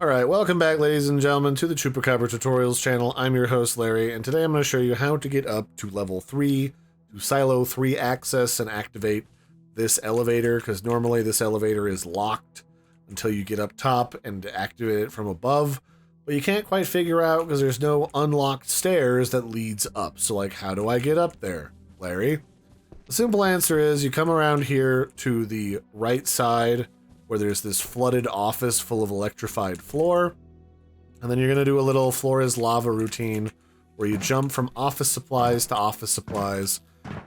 Alright, welcome back ladies and gentlemen to the Chupacabra Tutorials channel. I'm your host Larry, and today I'm going to show you how to get up to level 3, to Silo 3 access and activate this elevator, because normally this elevator is locked until you get up top and activate it from above, but you can't quite figure out because there's no unlocked stairs that leads up. So like, how do I get up there, Larry? The simple answer is you come around here to the right side where there's this flooded office full of electrified floor. And then you're going to do a little floor is lava routine where you jump from office supplies to office supplies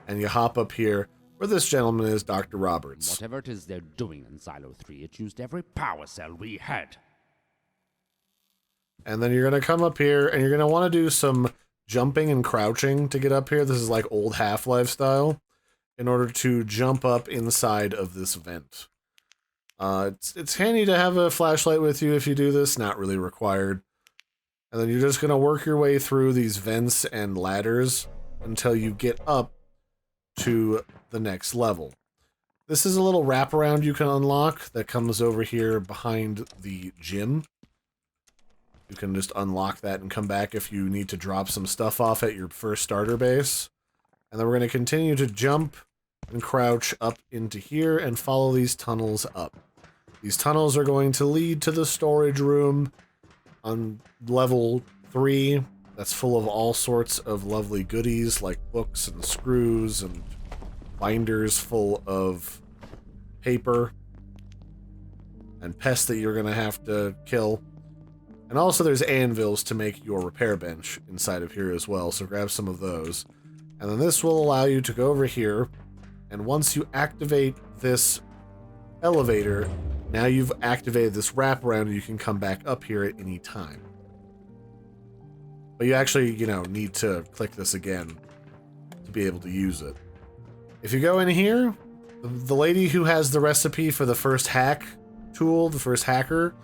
and you hop up here where this gentleman is, Dr. Roberts. Whatever it is they're doing in Silo 3, it used every power cell we had. And then you're going to come up here and you're going to want to do some jumping and crouching to get up here. This is like old Half-Life style in order to jump up inside of this vent. It's handy to have a flashlight with you if you do this, not really required. And then you're just going to work your way through these vents and ladders until you get up to the next level. This is a little wraparound you can unlock that comes over here behind the gym. You can just unlock that and come back if you need to drop some stuff off at your first starter base. And then we're going to continue to jump and crouch up into here and follow these tunnels up. These tunnels are going to lead to the storage room on level 3 that's full of all sorts of lovely goodies like books and screws and binders full of paper and pests that you're going to have to kill. And also there's anvils to make your repair bench inside of here as well, so grab some of those. And then this will allow you to go over here, and once you activate this elevator, now you've activated this wraparound, you can come back up here at any time. But you actually, need to click this again to be able to use it. If you go in here, the lady who has the recipe for the first hack tool, the first hacker,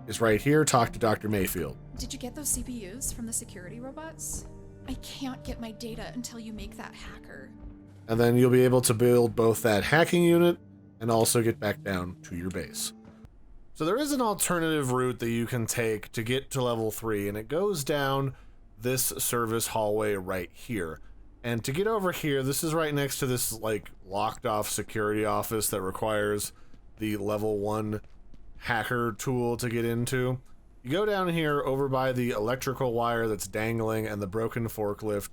is right here. Talk to Dr. Mayfield. Did you get those CPUs from the security robots? I can't get my data until you make that hacker. And then you'll be able to build both that hacking unit and also get back down to your base. So there is an alternative route that you can take to get to level 3, and it goes down this service hallway right here. And to get over here, this is right next to this like locked off security office that requires the level 1 hacker tool to get into. You go down here over by the electrical wire that's dangling and the broken forklift.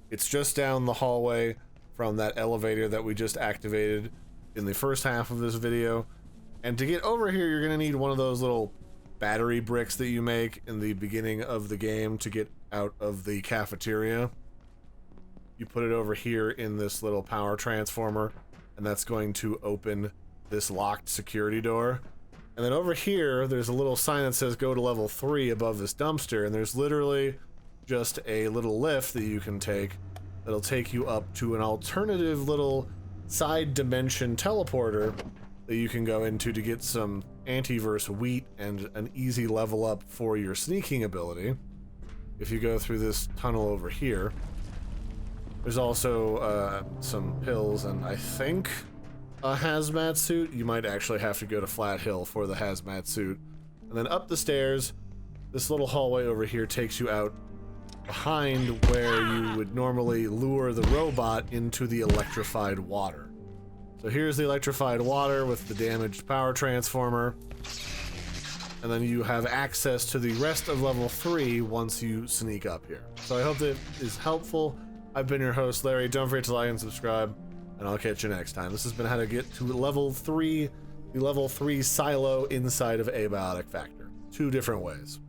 It's just down the hallway from that elevator that we just activated in the first half of this video. And to get over here, you're going to need one of those little battery bricks that you make in the beginning of the game to get out of the cafeteria. You put it over here in this little power transformer, and that's going to open this locked security door. And then over here, there's a little sign that says go to level 3 above this dumpster, and there's literally just a little lift that you can take that'll take you up to an alternative little side dimension teleporter that you can go into to get some antiverse wheat and an easy level up for your sneaking ability. If you go through this tunnel over here, there's also some pills and I think a hazmat suit. You might actually have to go to Flathill for the hazmat suit. And then up the stairs, this little hallway over here takes you out behind where you would normally lure the robot into the electrified water. So here's the electrified water with the damaged power transformer. And then you have access to the rest of level 3 once you sneak up here. So I hope that is helpful. I've been your host, Larry. Don't forget to like and subscribe, and I'll catch you next time. This has been how to get to level 3, the level 3 silo inside of Abiotic Factor. 2 different ways.